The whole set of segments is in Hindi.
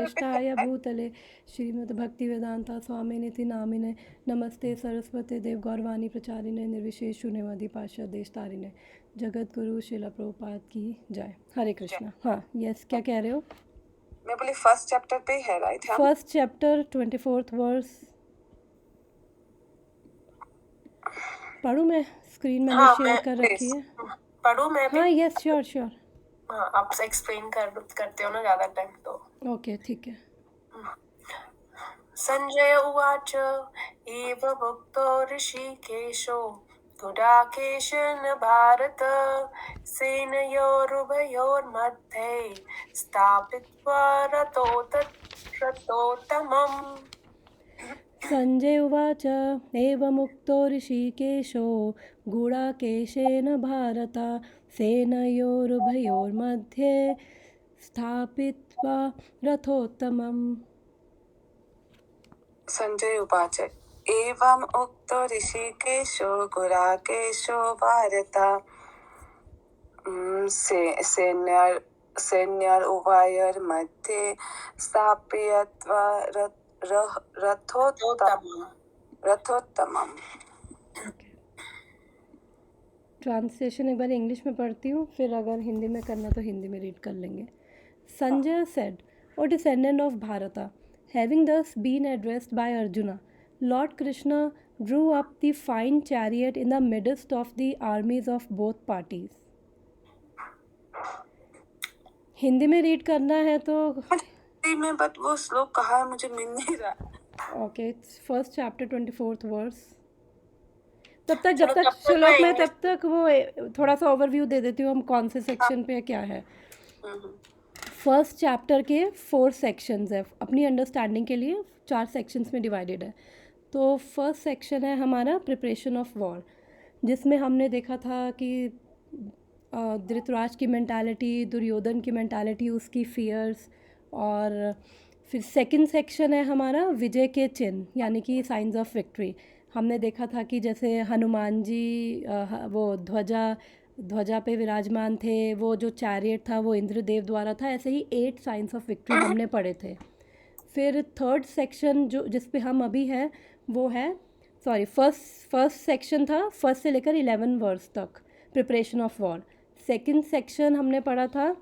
ज्येष्ठाय भूतले श्रीमद्भक्तिवेदांता स्वामिनिति नामिने नमस्ते सरस्वती देव गौरवाणी प्रचारिणे निर्विशेष शून्यवादी पार्षद देशतारिणे जगत गुरु शिला प्रभुपाद की जय। हरे कृष्णा। हाँ यस, क्या कह रहे हो? मैं बोली फर्स्ट चैप्टर पे है, right? First chapter 24th verse पढ़ूँ मैं? स्क्रीन मैंने शेयर कर रखी है। पढ़ूँ मैं भी? हाँ यस, श्योर श्योर। हाँ, आप एक्सप्लेन करते हो ना ज़्यादा टाइम तो। ओके ठीक है। संजय उवाच एवमुक्तो ऋषिकेशो गुडाकेशेन भारत सेनयोरुभयोर्मध्ये स्थापित्वा रथोत्तमम्। संजय उवाच एवमुक्तो ऋषिकेशो गुडाकेशेन भारत सेनयोरुभयोर्मध्ये स्थापित्वा रथोत्तमम्। संजय उवाच एवम् उक्तो ऋषिकेशो गुडाकेशो भारत सैन्योरुभयोर्मध्ये स्थापयित्वा रथोत्तमम्। ट्रांसलेशन एक बार इंग्लिश में पढ़ती हूँ, फिर अगर हिंदी में करना तो हिंदी में रीड कर लेंगे। Sanjay said, O descendant of Bharata, having thus been addressed by Arjuna, Lord Krishna drew up the fine chariot in the midst of the armies of both parties. Hindi में रीड करना है तो में, बट वो श्लोक कहाँ है मुझे मिल नहीं रहा। Okay, first chapter 24th verse. तब तक जब तक श्लोक में, तब तक वो थोड़ा सा ओवरव्यू दे देती हूँ हम कौन से सेक्शन पे क्या है। फर्स्ट चैप्टर के 4 सेक्शंस है, अपनी अंडरस्टैंडिंग के लिए 4 सेक्शंस में डिवाइडेड है। तो फर्स्ट सेक्शन है हमारा प्रिपरेशन ऑफ वॉर, जिसमें हमने देखा था कि धृतराष्ट्र की मेंटालिटी, दुर्योधन की मेंटालिटी, उसकी फियर्स। और फिर सेकंड सेक्शन है हमारा विजय के चिन्ह, यानी कि साइंस ऑफ विक्ट्री। हमने देखा था कि जैसे हनुमान जी वो ध्वजा पे विराजमान थे, वो जो चैरियट था वो इंद्रदेव द्वारा था, ऐसे ही 8 साइंस ऑफ विक्ट्री हमने पढ़े थे। फिर थर्ड सेक्शन जो जिस पे हम अभी हैं वो है, सॉरी, फर्स्ट सेक्शन था 1 से लेकर 11 वर्स तक, preparation of war. Second section हमने पढ़ा था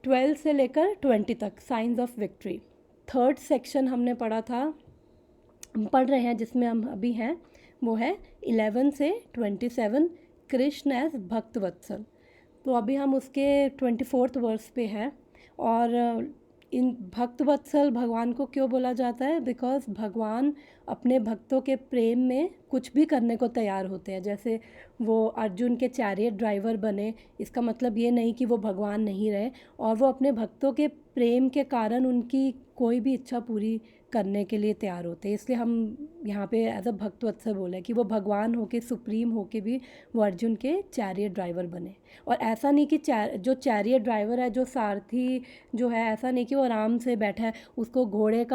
12 से लेकर 20 तक, science of victory. Third section हमने पढ़ा था, पढ़ रहे हैं जिसमें हम अभी हैं, वो है 11 से 27, कृष्ण एज भक्त वत्सल। तो अभी हम उसके 24th वर्स पे हैं। और इन भक्त वत्सल भगवान को क्यों बोला जाता है? बिकॉज भगवान अपने भक्तों के प्रेम में कुछ भी करने को तैयार होते हैं। जैसे वो अर्जुन के चैरियट ड्राइवर बने, इसका मतलब ये नहीं कि वो भगवान नहीं रहे, और वो अपने भक्तों के प्रेम के कारण उनकी कोई भी इच्छा पूरी करने के लिए तैयार होते हैं। इसलिए हम यहाँ पे एज अ भक्त वत्सल बोले कि वो भगवान होके, सुप्रीम होके भी वो अर्जुन के चैरियट ड्राइवर बने। और ऐसा नहीं कि जो चैरियट ड्राइवर है, जो सारथी जो है, ऐसा नहीं कि वो आराम से बैठा है, उसको घोड़े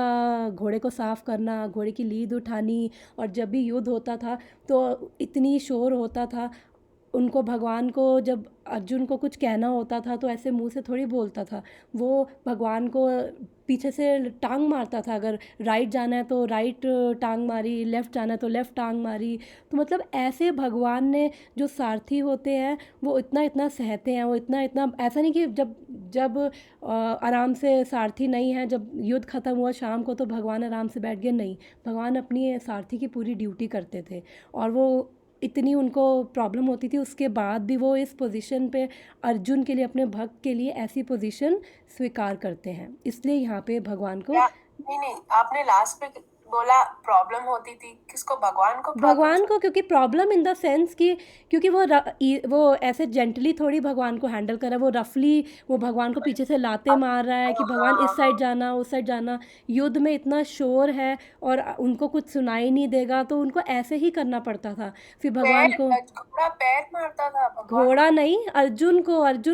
को साफ़ करना, घोड़े की लीद उठानी। और जब भी युद्ध होता था तो इतनी शोर होता था, उनको भगवान को जब अर्जुन को कुछ कहना होता था तो ऐसे मुंह से थोड़ी बोलता था, वो भगवान को पीछे से टांग मारता था। अगर राइट जाना है तो राइट टांग मारी, लेफ़्ट जाना है तो लेफ़्ट टांग मारी। तो मतलब ऐसे भगवान ने, जो सारथी होते हैं वो इतना सहते हैं, वो इतना ऐसा नहीं कि जब आराम से सारथी नहीं है, जब युद्ध ख़त्म हुआ शाम को तो भगवान आराम से बैठ गए, नहीं, भगवान अपनी सारथी की पूरी ड्यूटी करते थे। और वो इतनी उनको प्रॉब्लम होती थी, उसके बाद भी वो इस पोजीशन पे अर्जुन के लिए, अपने भक्त के लिए ऐसी पोजीशन स्वीकार करते हैं। इसलिए यहाँ पे भगवान को नहीं, आपने लास्ट पे बोला प्रॉब्लम होती थी, किसको? भगवान को, क्योंकि प्रॉब्लम इन द सेंस कि क्योंकि वो ऐसे जेंटली थोड़ी भगवान को हैंडल कर रहा है, वो रफली वो भगवान को पीछे से लाते मार रहा है कि भगवान इस साइड जाना, उस साइड जाना। युद्ध में इतना शोर है और उनको कुछ सुनाई नहीं देगा, तो उनको ऐसे ही करना पड़ता था। फिर भगवान को पैर मारता था, घोड़ा नहीं, अर्जुन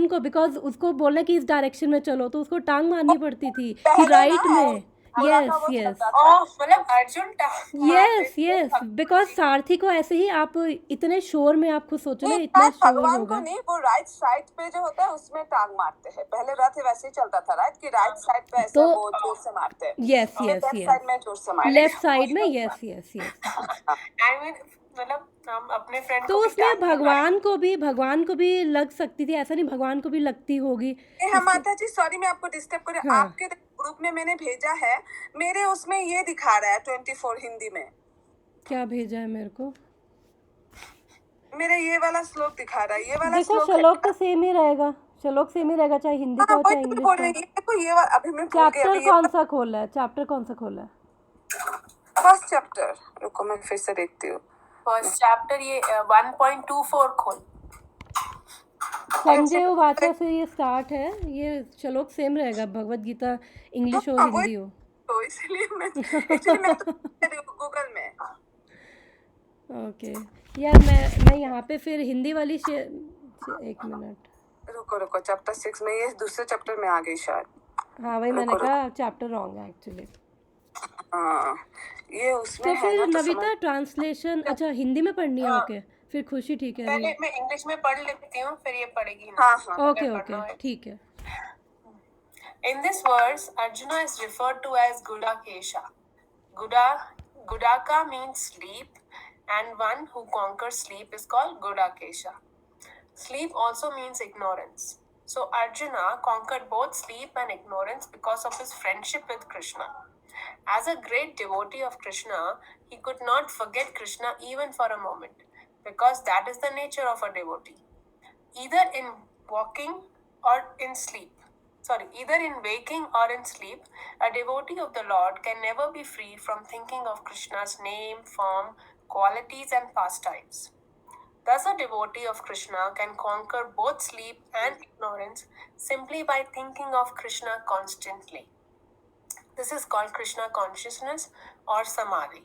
को बिकॉज उसको बोलने कि इस डायरेक्शन में चलो, तो उसको टांग मारनी पड़ती थी कि राइट में, बोला Yes, था वो yes. चलता था। मतलब अर्जुन टांग मारते Yes, थे yes. भगवान Because जी को। सारथी को ऐसे ही आप इतने शोर में आप खुद सोचो ना, नहीं, इतना शायद शोर भगवान को होगा। नहीं, वो राइट साइड पे जो होता है उसमें टांग मारते हैं। पहले रथ वैसे ही चलता था राइट, कि राइट साइड पे ऐसा तो वो जोर से मारते हैं, yes, फिर yes, लेफ्ट yes. साइड में जोर से मारते लेफ्ट साइड में yes, yes, yes. I mean मतलब हम अपने फ्रेंड तो को भी उसमें टांग के मारे। भगवान को भी लग सकती थी, ऐसा नहीं भगवान को भी लगती होगी। हैं। हाँ माता जी, सॉरी मैं आपको डिस्टर्ब कर रही हूँ। हाँ। आपके ग्रुप में मैंने भेजा है, मेरे उसमें ये दिखा रहा है 24 हिंदी में। क्या भेजा है मेरे को? मेरा ये वाला श्लोक दिखा रहा है, ये वाला देखो श्लोक है श्लोक क्या? तो सेम ही रहेगा, श्लोक सेम ही रहेगा, चाहे हिंदी का हाँ हो वही चाहे तो मैं इंग्लिश बोल का रही हो। हूँ। ये देखो ये वाला, अभी मैं भूल गई। चैप्टर अभी ये कौन सा खोला है? चैप्टर कौन सा खोला है? फर्स्ट चैप्टर, रुको मैं फिर से देखती हूँ। फर्स्ट चैप्टर ये 1.24 खोल। संजय उवाचा से ये स्टार्ट है, ये श्लोक सेम रहेगा, भगवत गीता इंग्लिश हो हाँ, हिंदी हो। तो इसलिए मैं एक्चुअली मैं तो गूगल में। ओके यार, मैं यहाँ पे फिर हिंदी वाली एक मिनट, रुको चैप्टर 6 में, ये दूसरे चैप्टर में आ गई शायद। हाँ वही मैंने कहा चैप्टर रॉन्ग है एक्चुअली। हाँ ये उसमें तो है ना, फिर तो नविता ट्रांसलेशन अच्छा हिंदी में पढ़नी है? हाँ। ओके फिर खुशी ठीक है। पहले मैं इंग्लिश में पढ़ लेती हूँ, फिर ये पढ़ेगी। हाँ हाँ ओके ओके ठीक है। In this verse, Arjuna is referred to as Gudakesha. Gudaka means sleep, and one who conquers sleep is called Gudakesha. Sleep also means ignorance. So Arjuna conquered both sleep and ignorance because of his friendship with Krishna. As a great devotee of Krishna, he could not forget Krishna even for a moment, because that is the nature of a devotee. Either in waking or in sleep. Either in waking or in sleep, a devotee of the Lord can never be free from thinking of Krishna's name, form, qualities, and pastimes. Thus, a devotee of Krishna can conquer both sleep and ignorance simply by thinking of Krishna constantly. This is called Krishna consciousness or samadhi.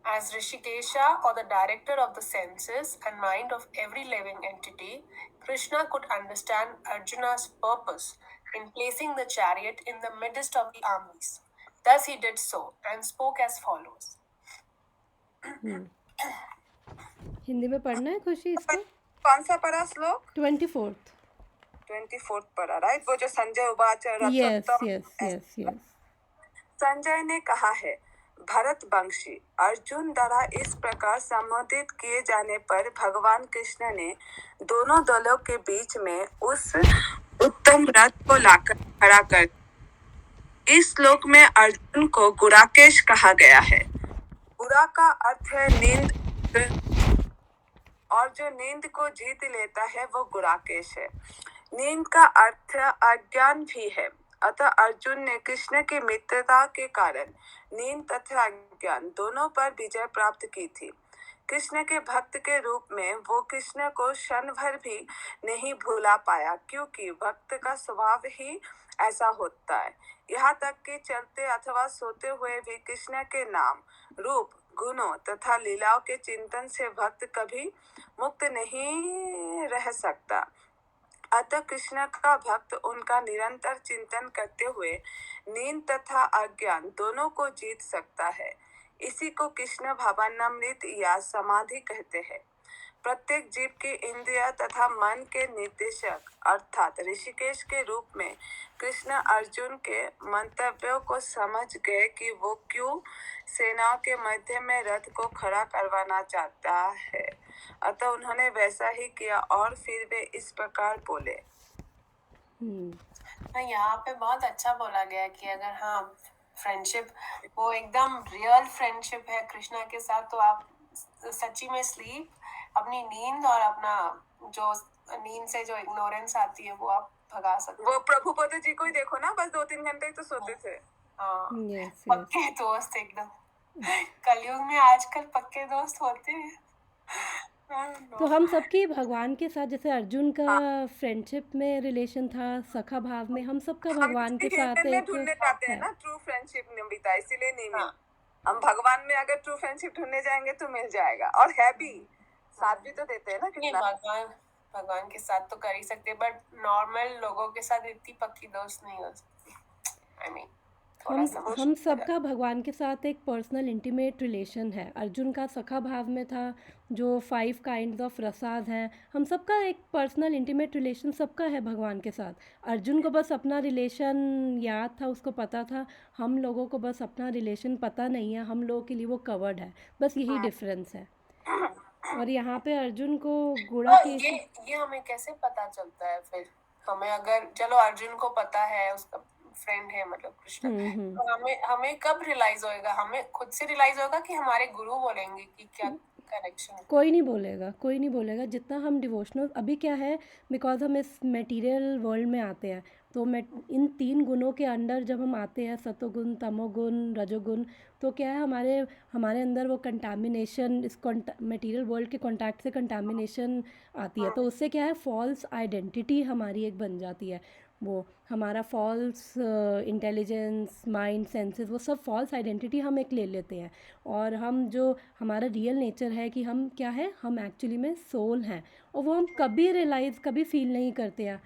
As Rishikesha, or the director of the senses and mind of every living entity, Krishna could understand Arjuna's purpose in placing the chariot in the midst of the armies. Thus he did so and spoke as follows. Hindi में पढ़ना है खुशी इसको? कौन सा पढ़ा श्लोक? 24th पढ़ा राइट, वो जो संजय उवाच यस। संजय ने कहा है, भरत वंशी अर्जुन द्वारा इस प्रकार संबोधित किए जाने पर भगवान कृष्ण ने दोनों दलों के बीच में उस उत्तम रथ को लाकर खड़ा कर। इस श्लोक में अर्जुन को गुराकेश कहा गया है। गुरा का अर्थ है नींद, और जो नींद को जीत लेता है वो गुराकेश है। नींद का अर्थ अज्ञान भी है। अतः अर्जुन ने कृष्ण की मित्रता के कारण नींद तथा अज्ञान दोनों पर विजय प्राप्त की थी। कृष्ण के भक्त के रूप में वो कृष्ण को क्षण भर भी नहीं भूला पाया, क्योंकि भक्त का स्वभाव ही ऐसा होता है। यहाँ तक कि चलते अथवा सोते हुए भी कृष्ण के नाम, रूप, गुणों तथा लीलाओं के चिंतन से भक्त कभी मुक्त नहीं रह सकता। अतः कृष्ण का भक्त उनका निरंतर चिंतन करते हुए नींद तथा अज्ञान दोनों को जीत सकता है। इसी को कृष्ण भावामृत या समाधि कहते हैं। प्रत्येक जीव के इंद्रिय तथा मन के निर्देशक अर्थात ऋषिकेश के रूप में कृष्ण अर्जुन के मंतव्यों को समझ गए कि वो क्यों सेनाओं के मध्य में रथ को खड़ा करवाना चाहता है। अतः उन्होंने वैसा ही किया और फिर वे इस प्रकार बोले। यहाँ पे बहुत अच्छा बोला गया कि अगर हाँ फ्रेंडशिप वो एकदम रियल फ्रेंडशिप है कृष्णा के साथ, तो आप सच्ची में स्लीप, अपनी नींद और अपना जो नींद से जो इग्नोरेंस आती है वो आप भगा सकते वो प्रभुपद जी को ही देखो ना, बस 2-3 घंटे तो सोते थे। पक्के दोस्त एकदम। कलयुग में आजकल पक्के दोस्त होते हैं। तो हम सबकी भगवान के साथ, जैसे अर्जुन का फ्रेंडशिप में रिलेशन था, सखा भाव में, हम सबका भगवान के साथ एक ढूंढने जाते हैं ना ट्रू फ्रेंडशिप निमिता, इसीलिए नहीं मिल। हम भगवान में अगर ट्रू फ्रेंडशिप ढूंढने जाएंगे तो मिल जाएगा, और है भी, साथ भी तो देते हैं ना कितना। भगवान के साथ तो कर ही सकते, बट नॉर्मल लोगों के साथ इतनी पक्की दोस्त नहीं हो सकती। आई मीन थोड़ा सा हम सबका भगवान के साथ एक पर्सनल इंटीमेट रिलेशन है। अर्जुन का सखा भाव में था, जो 5 काइंड्स ऑफ रसाज हैं, हम सबका एक पर्सनल इंटीमेट रिलेशन सबका है भगवान के साथ। अर्जुन को बस अपना रिलेशन याद था, उसको पता था। हम लोगों को बस अपना रिलेशन पता नहीं है, हम लोगों के लिए वो कवर्ड है, बस यही डिफरेंस है। और यहाँ पे अर्जुन को गुड़ा तो केश ये हमें कैसे पता चलता है फिर? हमें अगर चलो अर्जुन को पता है, उसका फ्रेंड है मतलब कृष्ण, तो हमें कब रियलाइज होएगा? हमें खुद से रियलाइज होगा कि हमारे गुरु बोलेंगे कि क्या कनेक्शन है? कोई नहीं बोलेगा। जितना हम डिवोशनल अभी क्या है, बिकॉज हम इस मटेरियल वर्ल्ड में आते हैं, तो इन 3 गुणों के अंडर जब हम आते हैं, सतोगुण, तमोगुण, रजोगुण, तो क्या है हमारे अंदर वो कंटामिनेशन, इस मटेरियल वर्ल्ड के कांटेक्ट से कंटामिनेशन आती है। तो उससे क्या है, फॉल्स आइडेंटिटी हमारी एक बन जाती है। वो हमारा फॉल्स इंटेलिजेंस, माइंड, सेंसेस, वो सब फॉल्स आइडेंटिटी हम एक ले लेते हैं। और हम जो हमारा रियल नेचर है कि हम क्या है, हम एक्चुअली में सोल हैं, और वो हम कभी फील नहीं करते हैं।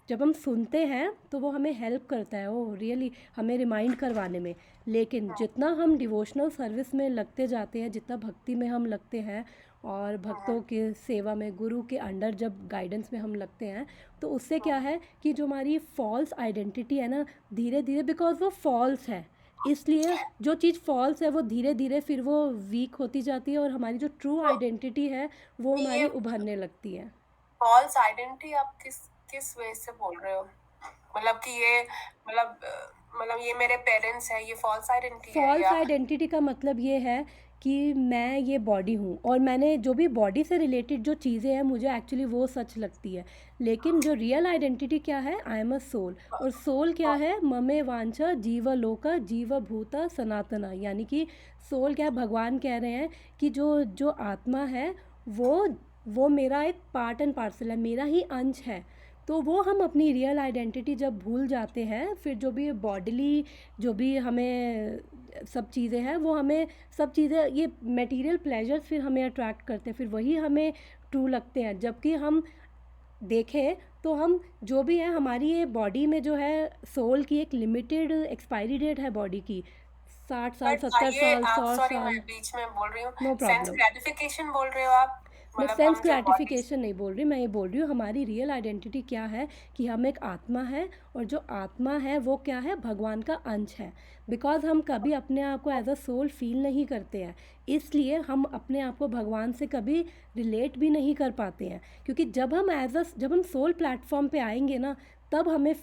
जब हम सुनते हैं तो वो हमें हेल्प करता है, वो रियली हमें रिमाइंड करवाने में। लेकिन जितना हम डिवोशनल सर्विस में लगते जाते हैं, जितना भक्ति में हम लगते हैं और भक्तों की सेवा में, गुरु के अंडर जब गाइडेंस में हम लगते हैं, तो उससे क्या है कि जो हमारी फॉल्स आइडेंटिटी है ना, धीरे धीरे, बिकॉज वो फॉल्स है, इसलिए जो चीज़ फॉल्स है वो धीरे धीरे फिर वो वीक होती जाती है, और हमारी जो ट्रू आइडेंटिटी है वो हमारी उभरने लगती है। फॉल्स आइडेंटिटी आप किस वे से बोल रहे हो? मतलब कि ये मतलब ये मेरे पेरेंट्स हैं, ये फॉल्स आइडेंटिटी है? फॉल्स या आइडेंटिटी का मतलब ये है कि मैं ये बॉडी हूँ, और मैंने जो भी बॉडी से रिलेटेड जो चीज़ें हैं मुझे एक्चुअली वो सच लगती है। लेकिन जो रियल आइडेंटिटी क्या है, आई एम अ सोल। और सोल क्या है, ममे वांछा जीव लोका जीव भूता सनातना, यानी कि सोल क्या है, भगवान कह रहे हैं कि जो आत्मा है वो मेरा एक पार्ट एंड पार्सल है, मेरा ही अंश है। तो वो हम अपनी रियल आइडेंटिटी जब भूल जाते हैं, फिर जो भी बॉडीली जो भी हमें सब चीज़ें हैं, वो हमें सब चीज़ें, ये मटेरियल प्लेजर्स फिर हमें अट्रैक्ट करते हैं, फिर वही हमें ट्रू लगते हैं। जबकि हम देखें तो हम जो भी है, हमारी ये बॉडी में जो है, सोल की एक लिमिटेड एक्सपायरी डेट है बॉडी की, 60 साल, 70 ये साल, आप 100 सॉरी मैं साल। बीच में बोल रही हूँ, नो सेंस प्रॉब्लम। ग्रेटिफिकेशन बोल रहे हो आप? मैं मतलब सेंस हम जो बॉडी ग्रेटिफिकेशन नहीं बोल रही, मैं ये बोल रही हूँ हमारी रियल आइडेंटिटी क्या है, कि हम एक आत्मा है, और जो आत्मा है वो क्या है, भगवान का अंश है। बिकॉज हम कभी अपने आप को एज अ सोल फील नहीं करते हैं, इसलिए हम अपने आप को भगवान से कभी रिलेट भी नहीं कर पाते हैं। क्योंकि जब हम सोल प्लेटफॉर्म पे आएंगे ना, तब हम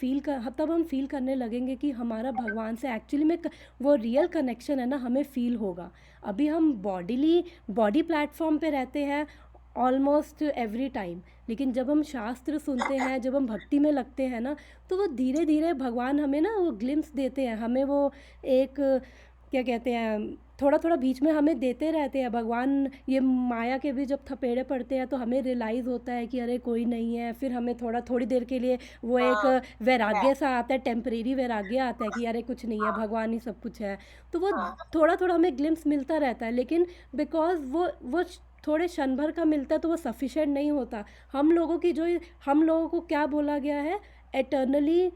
फील करने लगेंगे कि हमारा भगवान से एक्चुअली में वो रियल कनेक्शन है ना, हमें फील होगा। अभी हम बॉडी प्लेटफॉर्म पे रहते हैं ऑलमोस्ट एवरी टाइम, लेकिन जब हम शास्त्र सुनते हैं, जब हम भक्ति में लगते हैं ना, तो वो धीरे धीरे भगवान हमें ना वो ग्लिम्स देते हैं, हमें वो एक क्या कहते हैं, थोड़ा थोड़ा बीच में हमें देते रहते हैं भगवान। ये माया के भी जब थपेड़े पड़ते हैं तो हमें रियलाइज़ होता है कि अरे कोई नहीं है, फिर हमें थोड़ी देर के लिए वो एक वैराग्य सा आता है, टेम्परेरी वैराग्य आता है कि अरे कुछ नहीं है, भगवान ही सब कुछ है। तो वो थोड़ा थोड़ा हमें ग्लिम्स मिलता रहता है, लेकिन बिकॉज वो थोड़े क्षण भर का मिलता है, तो वो सफिशेंट नहीं होता। हम लोगों को क्या बोला गया है, एटर्नली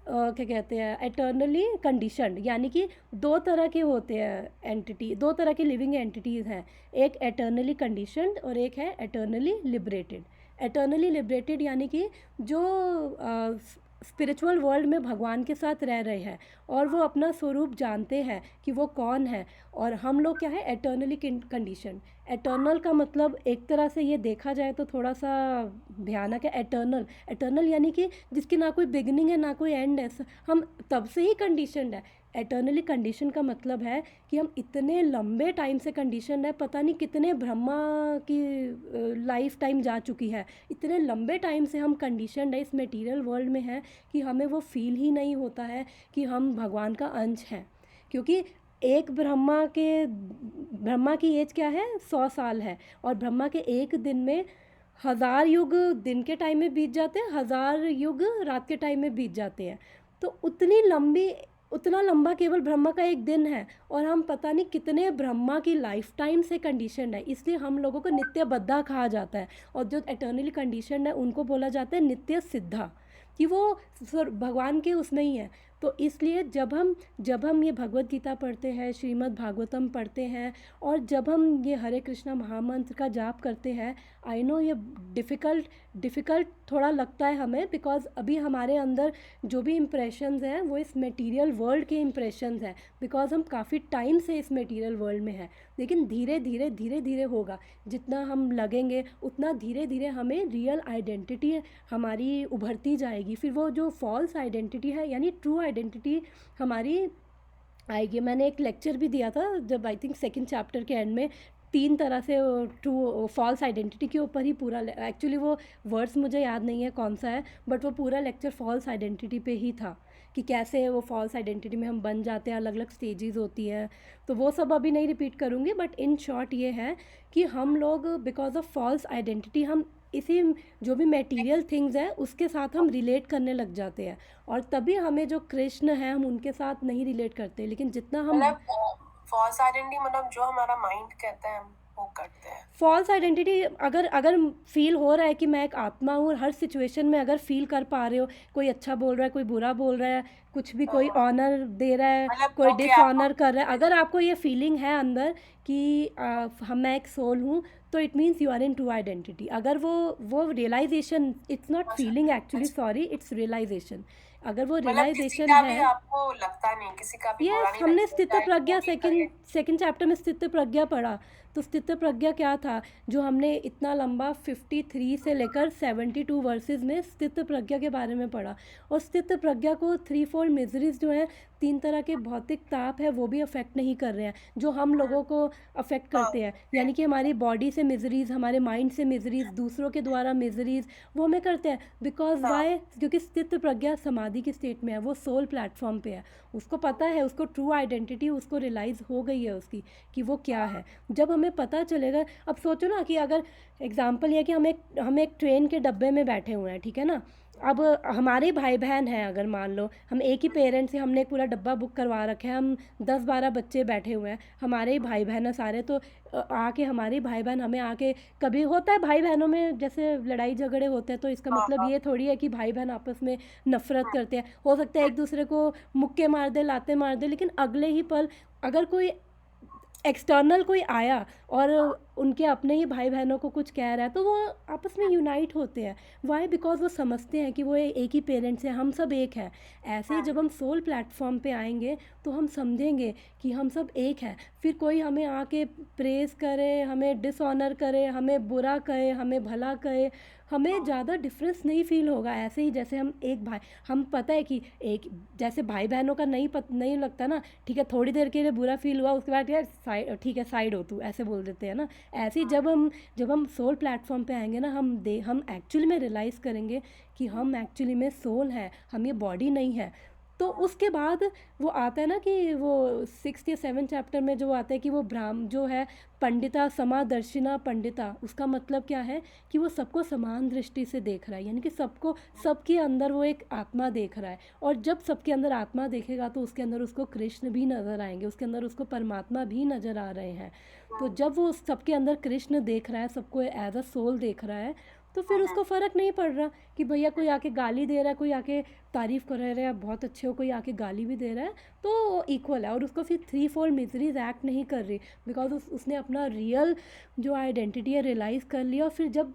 क्या कहते हैं, एटर्नली कंडीशनड, यानी कि 2 तरह के होते हैं एंटिटी, 2 तरह की लिविंग एंटिटीज़ हैं, एक एटर्नली कंडीशनड और एक है एटर्नली लिबरेटेड। एटर्नली लिबरेटेड यानी कि जो स्पिरिचुअल वर्ल्ड में भगवान के साथ रह रहे हैं, और वो अपना स्वरूप जानते हैं कि वो कौन है। और हम लोग क्या है, एटर्नली कंडीशन। एटर्नल का मतलब एक तरह से ये देखा जाए तो थोड़ा सा भयानक है। एटर्नल यानी कि जिसकी ना कोई बिगिनिंग है ना कोई एंड है, हम तब से ही कंडीशनड है। एटर्नली कंडीशन का मतलब है कि हम इतने लंबे टाइम से कंडीशन है, पता नहीं कितने ब्रह्मा की लाइफ टाइम जा चुकी है, इतने लंबे टाइम से हम कंडीशन है, इस मटेरियल वर्ल्ड में है, कि हमें वो फील ही नहीं होता है कि हम भगवान का अंश हैं। क्योंकि एक ब्रह्मा की एज क्या है, 100 साल है, और ब्रह्मा के एक दिन में 1000 युग दिन के टाइम में बीत जाते हैं, 1000 युग रात के टाइम में बीत जाते हैं। तो उतना लंबा केवल ब्रह्मा का एक दिन है, और हम पता नहीं कितने ब्रह्मा की लाइफ टाइम से कंडीशन है, इसलिए हम लोगों को नित्य बद्धा कहा जाता है। और जो एटर्नली कंडीशन है उनको बोला जाता है नित्य सिद्धा, कि वो भगवान के उसमें ही है। तो इसलिए जब हम ये भगवत गीता पढ़ते हैं, श्रीमद् भागवतम पढ़ते हैं, और जब हम ये हरे कृष्णा महामंत्र का जाप करते हैं, आई नो ये डिफ़िकल्ट थोड़ा लगता है हमें, बिकॉज अभी हमारे अंदर जो भी इम्प्रेशंस हैं वो इस मटेरियल वर्ल्ड के इम्प्रेशंस हैं, बिकॉज हम काफ़ी टाइम से इस मटेरियल वर्ल्ड में हैं। लेकिन धीरे धीरे होगा, जितना हम लगेंगे उतना धीरे धीरे हमें रियल आइडेंटिटी हमारी उभरती जाएगी। फिर वो जो फॉल्स आइडेंटिटी है, यानी ट्रू आइडेंटिटी हमारी आएगी। मैंने एक लेक्चर भी दिया था जब आई थिंक सेकंड चैप्टर के एंड में, 3 तरह से ट्रू फॉल्स आइडेंटिटी के ऊपर ही पूरा, एक्चुअली वो वर्ड्स मुझे याद नहीं है कौन सा है, बट वो पूरा लेक्चर फॉल्स आइडेंटिटी पे ही था कि कैसे वो फॉल्स आइडेंटिटी में हम बन जाते हैं, अलग अलग स्टेजेस होती हैं। तो वो सब अभी नहीं रिपीट करूँगी, बट इन शॉर्ट ये है कि हम लोग बिकॉज ऑफ फॉल्स आइडेंटिटी हम इसी जो भी मटेरियल थिंग्स हैं उसके साथ हम रिलेट करने लग जाते हैं, और तभी हमें जो कृष्ण है हम उनके साथ नहीं रिलेट करते। लेकिन जितना हम मतलब फॉल्स आइडेंटिटी मतलब जो हमारा माइंड कहता है हम वो करते हैं। फॉल्स आइडेंटिटी अगर फील हो रहा है कि मैं एक आत्मा हूँ, और हर सिचुएशन में अगर फील कर पा रहे हो, कोई अच्छा बोल रहा है, कोई बुरा बोल रहा है, कुछ भी, कोई ऑनर दे रहा है, मतलब कोई ओके डिसऑनर कर रहा है, अगर आपको ये फीलिंग है अंदर कि मैं एक सोल हूँ, तो it means you are in true identity. अगर वो realisation, it's not feeling actually, sorry, it's realisation, अगर वो मतलब किसी रियलाइजेशन का भी है। आपको लगता नहीं, किसी का भी बुरा यस, नहीं हमने लगता, स्थित चाहे प्रज्ञा वो भी करे। सेकंड चैप्टर में स्थित प्रज्ञा पढ़ा। तो स्थित प्रज्ञा क्या था, जो हमने इतना लंबा 53 से लेकर 72 वर्सेस में स्थित प्रज्ञा के बारे में पढ़ा। और स्थित प्रज्ञा को 3 फोल्ड मिजरीज जो हैं, 3 तरह के भौतिक ताप है, वो भी अफेक्ट नहीं कर रहे हैं जो हम लोगों को अफेक्ट करते हैं। यानी कि हमारी बॉडी से मिजरीज, हमारे माइंड से मिजरीज, दूसरों के द्वारा मिजरीज, वो हमें करते हैं। बिकॉज वाई, क्योंकि स्थित प्रज्ञा समाधि की स्टेट में है, वो सोल प्लेटफॉर्म पे है, उसको पता है, उसको ट्रू आइडेंटिटी उसको रियलाइज़ हो गई है उसकी कि वो क्या है। जब हमें पता चलेगा, अब सोचो ना कि अगर एग्जाम्पल ये है कि हम एक ट्रेन के डब्बे में बैठे हुए हैं, ठीक है ना। अब हमारे भाई बहन हैं, अगर मान लो हम एक ही पेरेंट्स से, हमने एक पूरा डब्बा बुक करवा रखा है, हम 10-12 बच्चे बैठे हुए हैं, हमारे ही भाई बहन हैं सारे। तो आके हमारे भाई बहन हमें आके, कभी होता है भाई बहनों में जैसे लड़ाई झगड़े होते हैं, तो इसका मतलब ये थोड़ी है कि भाई बहन आपस में नफरत करते हैं। हो सकता है एक दूसरे को मुक्के मार दे, लाते मार दे, लेकिन अगले ही पल अगर कोई एक्सटर्नल कोई आया और उनके अपने ही भाई बहनों को कुछ कह रहा है, तो वो आपस में यूनाइट होते हैं। वाई? बिकॉज वो समझते हैं कि वो एक ही पेरेंट्स हैं, हम सब एक हैं। ऐसे ही जब हम सोल प्लेटफॉर्म पे आएंगे तो हम समझेंगे कि हम सब एक हैं। फिर कोई हमें आके प्रेज़ करे, हमें डिसऑनर करे, हमें बुरा कहे, हमें भला कहे, हमें ज़्यादा डिफरेंस नहीं फील होगा। ऐसे ही जैसे हम एक भाई, हम पता है कि एक जैसे भाई बहनों का नहीं लगता ना, ठीक है थोड़ी देर के लिए बुरा फील हुआ, उसके बाद यार साइड, ठीक है साइड हो तू, ऐसे बोल देते हैं ना। ऐसे ही जब हम सोल प्लेटफॉर्म पे आएंगे ना, हम एक्चुअली में रियलाइज़ करेंगे कि हम एक्चुअली में सोल हैं, हम ये बॉडी नहीं है। तो उसके बाद वो आता है ना कि वो 6th या 7th चैप्टर में जो आता है कि वो ब्राह्म जो है, पंडिता समादर्शिना पंडिता, उसका मतलब क्या है कि वो सबको समान दृष्टि से देख रहा है, यानी कि सबको, सबके अंदर वो एक आत्मा देख रहा है। और जब सबके अंदर आत्मा देखेगा तो उसके अंदर उसको कृष्ण भी नज़र आएंगे, उसके अंदर उसको परमात्मा भी नज़र आ रहे हैं। तो जब वो सबके अंदर कृष्ण देख रहा है, सबको एज अ सोल देख रहा है, तो फिर उसको फ़र्क नहीं पड़ रहा कि भैया कोई आके गाली दे रहा है, कोई आके तारीफ़ कर रहा है, बहुत अच्छे हो, कोई आके गाली भी दे रहा है, तो इक्वल है। और उसको फिर 3 4 मिजरीज एक्ट नहीं कर रही, बिकॉज उसने अपना रियल जो आइडेंटिटी है रियलाइज़ कर लिया। और फिर जब,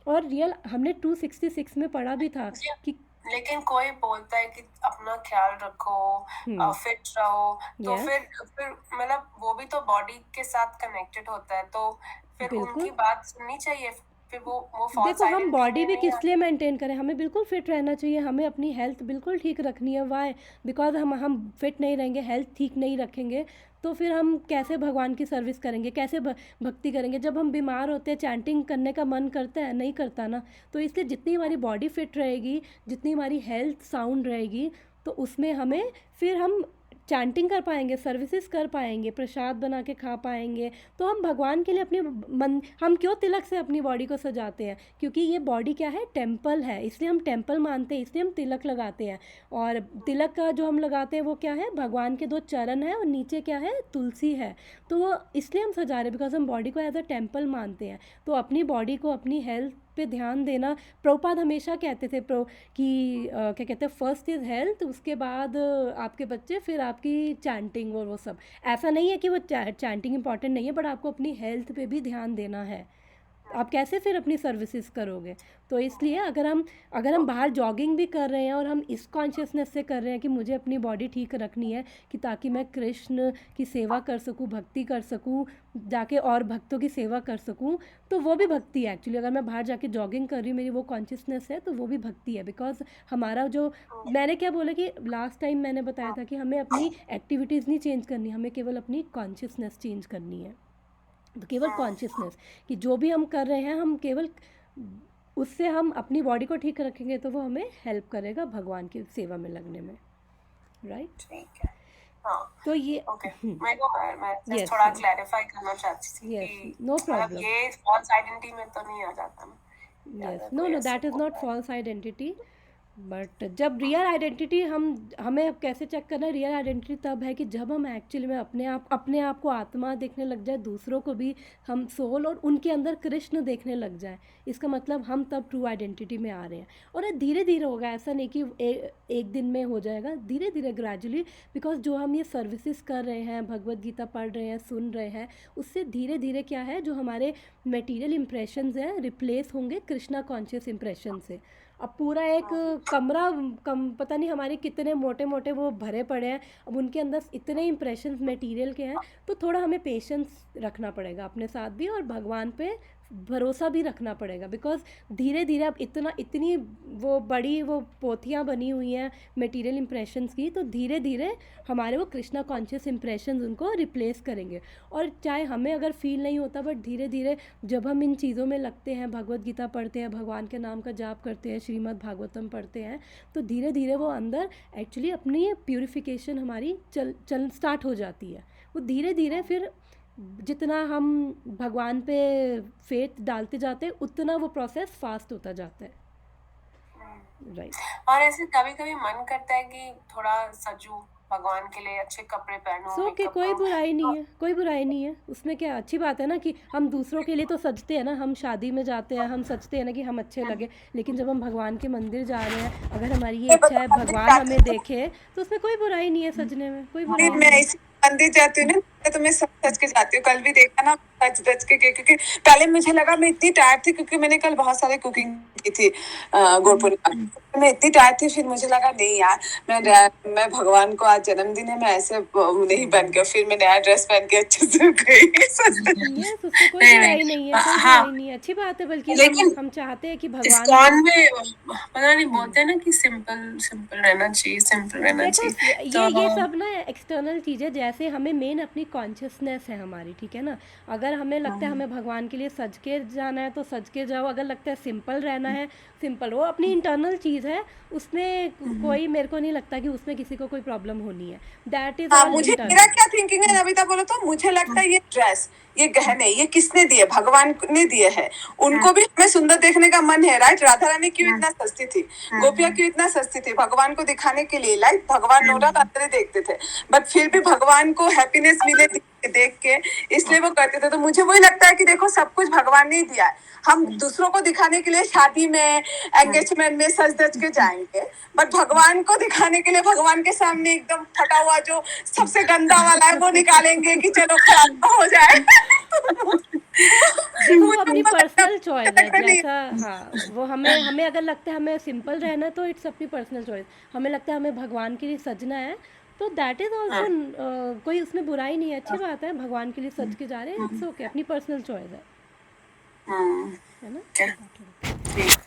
और रियल हमने 266 में पढ़ा भी था कि लेकिन कोई बोलता है कि अपना ख्याल रखो, फिट रहो, तो Yes. फिर मतलब वो भी तो बॉडी के साथ कनेक्टेड होता है, तो फिर बिल्कुल। उनकी बात सुननी चाहिए। फिर वो false देखो, हम identity बॉडी में भी नहीं किस लिए मेंटेन करें, हमें बिल्कुल फिट रहना चाहिए, हमें अपनी हेल्थ बिल्कुल ठीक रखनी है। वाई? बिकॉज हम फिट नहीं रहेंगे, हेल्थ ठीक नहीं रखेंगे, तो फिर हम कैसे भगवान की सर्विस करेंगे, कैसे भक्ति करेंगे। जब हम बीमार होते हैं, चैंटिंग करने का मन करता है, नहीं करता ना। तो इसलिए जितनी हमारी बॉडी फिट रहेगी, जितनी हमारी हेल्थ साउंड रहेगी, तो उसमें हमें फिर हम चैंटिंग कर पाएंगे, सर्विसेज कर पाएंगे, प्रसाद बना के खा पाएंगे। तो हम भगवान के लिए अपने मन, हम क्यों तिलक से अपनी बॉडी को सजाते हैं? क्योंकि ये बॉडी क्या है, टेम्पल है, इसलिए हम टेम्पल मानते हैं, इसलिए हम तिलक लगाते हैं। और तिलक का जो हम लगाते हैं वो क्या है, भगवान के 2 चरण है और नीचे क्या है, तुलसी है। तो वो इसलिए हम सजा रहे हैं, बिकॉज हम बॉडी को एज अ टेम्पल मानते हैं। तो अपनी बॉडी को, अपनी हेल्थ पे ध्यान देना। प्रभुपाद हमेशा कहते थे कि क्या कहते हैं, फर्स्ट इज़ हेल्थ, उसके बाद आपके बच्चे, फिर आपकी चैंटिंग और वो सब। ऐसा नहीं है कि वो चैंटिंग इंपॉर्टेंट नहीं है, बट आपको अपनी हेल्थ पे भी ध्यान देना है। आप कैसे फिर अपनी सर्विसेज करोगे? तो इसलिए अगर हम बाहर जॉगिंग भी कर रहे हैं और हम इस कॉन्शियसनेस से कर रहे हैं कि मुझे अपनी बॉडी ठीक रखनी है, कि ताकि मैं कृष्ण की सेवा कर सकूं, भक्ति कर सकूं, जाके और भक्तों की सेवा कर सकूं, तो वो भी भक्ति है एक्चुअली। अगर मैं बाहर जाके जॉगिंग कर रही हूँ, मेरी वो कॉन्शियसनेस है, तो वो भी भक्ति है। बिकॉज हमारा जो, मैंने क्या बोला कि लास्ट टाइम मैंने बताया था कि हमें अपनी एक्टिविटीज़ नहीं चेंज करनी, हमें केवल अपनी कॉन्शियसनेस चेंज करनी है। तो केवल कॉन्शियसनेस कि जो भी हम कर रहे हैं, हम केवल उससे हम अपनी बॉडी को ठीक रखेंगे, तो वो हमें हेल्प करेगा भगवान की सेवा में लगने में, राइट? ठीक है। हाँ, तो ये ओके, मैं just Yes, थोड़ा yes. क्लैरिफाई करना चाहती थी Yes, कि no मतलब problem. ये फॉल्स आइडेंटिटी में तो नहीं आ जाता ना? या यस, अगर नो कोई नो, ऐसे दैट इज़ नॉट बोलता है। False identity. बट जब रियल आइडेंटिटी हमें अब कैसे चेक करना है, रियल आइडेंटिटी तब है कि जब हम एक्चुअली में अपने आप को आत्मा देखने लग जाए, दूसरों को भी हम सोल और उनके अंदर कृष्ण देखने लग जाए। इसका मतलब हम तब ट्रू आइडेंटिटी में आ रहे हैं। और ये धीरे धीरे होगा, ऐसा नहीं कि एक दिन में हो जाएगा, धीरे धीरे ग्रेजुअली। बिकॉज जो हम ये सर्विसेज कर रहे हैं, भगवत गीता पढ़ रहे हैं, सुन रहे हैं, उससे धीरे धीरे क्या है, जो हमारे मटेरियल इंप्रेशंस हैं रिप्लेस होंगे कृष्णा कॉन्शियस इंप्रेशन से। अब पूरा एक कमरा पता नहीं हमारे कितने मोटे मोटे वो भरे पड़े हैं, अब उनके अंदर इतने इंप्रेशंस मटेरियल के हैं, तो थोड़ा हमें पेशेंस रखना पड़ेगा अपने साथ भी, और भगवान पे भरोसा भी रखना पड़ेगा। बिकॉज धीरे धीरे अब इतनी वो बड़ी वो पोथियाँ बनी हुई हैं मटेरियल इंप्रेशंस की, तो धीरे धीरे हमारे वो कृष्णा कॉन्शियस इंप्रेशंस उनको रिप्लेस करेंगे। और चाहे हमें अगर फील नहीं होता, बट धीरे धीरे जब हम इन चीज़ों में लगते हैं, भगवत गीता पढ़ते हैं, भगवान के नाम का जाप करते हैं, श्रीमद् भागवतम पढ़ते हैं, तो धीरे धीरे वो अंदर एक्चुअली अपनी प्यूरिफिकेशन हमारी चल स्टार्ट हो जाती है। वो धीरे धीरे फिर जितना हम भगवान पे फेथ डालते जाते हैं, उतना वो प्रोसेस फास्ट होता जाता है, राइट? और ऐसे कभी कभी मन करता है कि थोड़ा सजू, भगवान के लिए अच्छे कपड़े पहनूं, सो कि मेकअप कोई करूं, बुराई नहीं तो है, कोई बुराई नहीं है उसमें। क्या अच्छी बात है ना कि हम दूसरों के लिए तो सजते हैं ना, हम शादी में जाते हैं, हम सजते हैं ना कि हम अच्छे लगे। लेकिन जब हम भगवान के मंदिर जा रहे हैं, अगर हमारी ये इच्छा है भगवान हमें देखे, तो उसमें कोई बुराई नहीं है, सजने में कोई बुराई मैं नहीं इसी मंदिर जाती हूँ ना, तो मैं सच सच के जाती हूँ। कल भी देखा ना, सच सच के, क्योंकि पहले मुझे लगा मैं इतनी टायर्ड थी, क्योंकि मैंने कल बहुत सारे कुकिंग की थी गुरुपूर्णिमा में। मैं इतनी टायर्ड थी, फिर मुझे लगा नहीं यार, मैं भगवान को आज जन्मदिन है, मैं ऐसे नहीं पहन के, फिर मैं नया ड्रेस पहन के अच्छे से गई। यस, उसमें कोई नहीं बुराई नहीं, नहीं है, कोई हाँ, बुराई नहीं है, अच्छी बात है। बल्कि लेकिन हम चाहते हैं कि भगवान इस्कॉन में पता नहीं बोलते हैं ना कि सिंपल सिंपल रहना चाहिए, सिंपल रहना देखो, चाहिए, ये तो सब ना एक्सटर्नल चीज़ें, जैसे हमें मेन अपनी कॉन्शियसनेस है हमारी, ठीक है ना। अगर हमें लगता है हमें भगवान के लिए सज के जाना है, तो सज के जाओ। अगर लगता है सिंपल रहना है, सिंपल, वो अपनी इंटरनल चीज़ है, उसमें कोई, मेरे को नहीं लगता कि उसमें किसी को कोई प्रॉब्लम होनी है। दैट इज़ हाँ, ऑल मुझे मेरा इंटरनल। क्या थिंकिंग है नविता, बोलो तो मुझे लगता है ये ड्रेस, ये गहने, ये किसने दिए? भगवान ने दिए हैं। उनको भी हमें सुंदर देखने का मन है, राइट? राधा रानी क्यों इतना सस्ती थी, गोपियां क्यों इतना सस्ती थी? भगवान को दिखाने के लिए, लाइक भगवान नोरा अंदर देखते थे, बट फिर भी भगवान को हैप्पीनेस मिले देख के, इसलिए वो करते थे। तो मुझे वही लगता है कि देखो, सब कुछ भगवान ने दिया है, हम दूसरों को दिखाने के लिए शादी में, एंगेजमेंट में सज धज के जाएंगे, बट भगवान को दिखाने के लिए भगवान के सामने एकदम फटा हुआ जो सबसे गंदा वाला है वो निकालेंगे कि चलो खराब ना हो जाए। देखो, वो अपनी मुझे पर्सनल चॉइस है, नहीं। जैसा, हाँ, वो हमें अगर लगता है हमें सिंपल रहना है, तो इट्स अपनी पर्सनल चॉइस। हमें लगता है हमें भगवान के लिए सजना है, तो दैट इज़ ऑल्सो, कोई उसमें बुराई नहीं है, अच्छी बात है। भगवान के लिए सज के जा रहे हैं, इट्स ओके, अपनी पर्सनल चॉइस है ना। ठीक।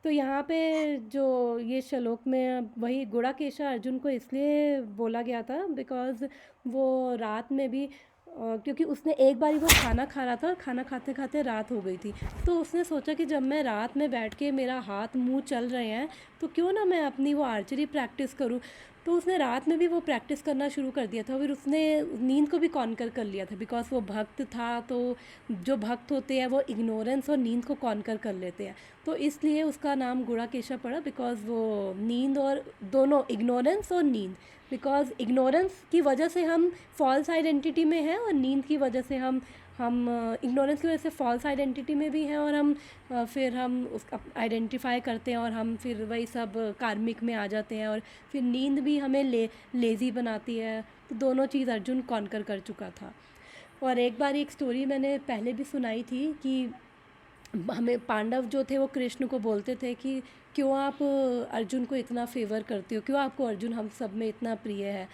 तो यहाँ पे जो ये श्लोक में वही गुड़ाकेशा अर्जुन को इसलिए बोला गया था, बिकॉज वो रात में भी क्योंकि उसने एक बारी वो खाना खा रहा था, और खाना खाते खाते रात हो गई थी, तो उसने सोचा कि जब मैं रात में बैठ के मेरा हाथ मुंह चल रहे हैं, तो क्यों ना मैं अपनी वो आर्चरी प्रैक्टिस करूं। तो उसने रात में भी वो प्रैक्टिस करना शुरू कर दिया था। फिर उसने नींद को भी कॉन्कर कर लिया था, बिकॉज वो भक्त था। तो जो भक्त होते हैं वो इग्नोरेंस और नींद को कॉन्कर कर लेते हैं, तो इसलिए उसका नाम गुड़ाकेशा पड़ा, बिकॉज वो नींद और दोनों, इग्नोरेंस और नींद, बिकॉज इग्नोरेंस की वजह से हम फॉल्स आइडेंटिटी में हैं, और नींद की वजह से हम हम इग्नोरेंस की वजह से फॉल्स आइडेंटिटी में भी हैं, और हम फिर हम उस आइडेंटिफाई करते हैं और हम फिर वही सब कार्मिक में आ जाते हैं, और फिर नींद भी हमें लेज़ी बनाती है। तो दोनों चीज़ अर्जुन कॉन्कर कर चुका था। और एक बार एक स्टोरी मैंने पहले भी सुनाई थी कि हमें पांडव जो थे वो कृष्ण को बोलते थे कि क्यों आप अर्जुन को इतना फेवर करते हो, क्यों आपको अर्जुन हम सब में इतना प्रिय है।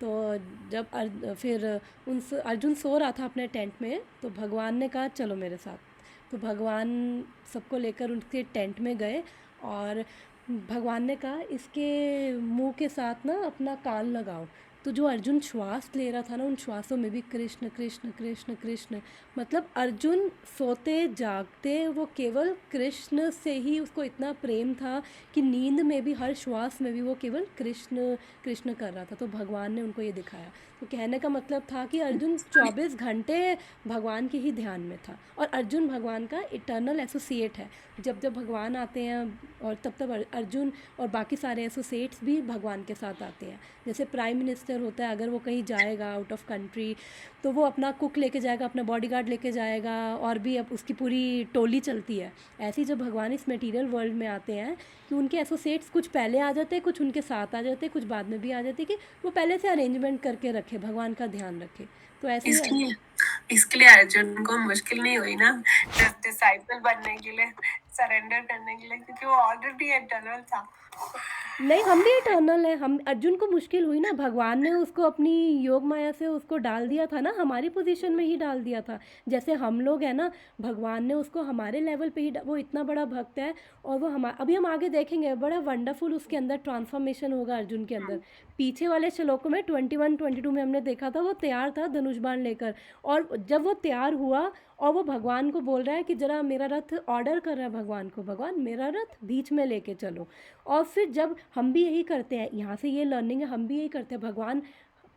तो जब फिर अर्जुन सो रहा था अपने टेंट में, तो भगवान ने कहा चलो मेरे साथ। तो भगवान सबको लेकर उनके टेंट में गए, और भगवान ने कहा इसके मुंह के साथ ना अपना कान लगाओ। तो जो अर्जुन श्वास ले रहा था ना, उन श्वासों में भी कृष्ण कृष्ण कृष्ण कृष्ण, मतलब अर्जुन सोते जागते वो केवल कृष्ण से ही उसको इतना प्रेम था कि नींद में भी हर श्वास में भी वो केवल कृष्ण कृष्ण कर रहा था। तो भगवान ने उनको ये दिखाया। तो कहने का मतलब था कि अर्जुन 24 घंटे भगवान के ही ध्यान में था, और अर्जुन भगवान का इटर्नल एसोसिएट है। जब जब भगवान आते हैं, और तब तब अर्जुन और बाकी सारे एसोसिएट्स भी भगवान के साथ आते हैं। जैसे प्राइम मिनिस्टर होता है, अगर वो कहीं जाएगा आउट ऑफ कंट्री, तो वो अपना कुक लेके जाएगा, अपना बॉडीगार्ड लेके जाएगा, और भी अब उसकी पूरी टोली चलती है। ऐसे ही जब भगवान इस मटेरियल वर्ल्ड में आते हैं कि उनके एसोसिएट्स कुछ पहले आ जाते हैं, कुछ उनके साथ आ जाते हैं, कुछ बाद में भी आ जाते हैं, कि वो पहले से अरेंजमेंट करके रखे, भगवान का ध्यान रखे। तो ऐसे ही इसके लिए अर्जुन को मुश्किल नहीं हुई ना डिसाइपल बनने के लिए, सरेंडर करने के लिए, क्योंकि वो ऑलरेडी इटर्नल था। नहीं, हम भी इटर्नल हैं। हम अर्जुन को मुश्किल हुई ना, भगवान ने उसको अपनी योग माया से उसको डाल दिया था ना, हमारी पोजीशन में ही डाल दिया था। जैसे हम लोग हैं ना, भगवान ने उसको हमारे लेवल पे ही वो इतना बड़ा भक्त है, और वो अभी हम आगे देखेंगे बड़ा वंडरफुल उसके अंदर ट्रांसफॉर्मेशन होगा अर्जुन के अंदर। पीछे वाले श्लोकों में 21 22 में हमने देखा था वो तैयार था धनुष बाण लेकर, और जब वो तैयार हुआ और वो भगवान को बोल रहा है कि जरा मेरा रथ, ऑर्डर कर रहा है भगवान को, भगवान मेरा रथ बीच में लेके चलो। और फिर जब हम भी यही करते हैं, यहाँ से ये लर्निंग है, हम भी यही करते हैं, भगवान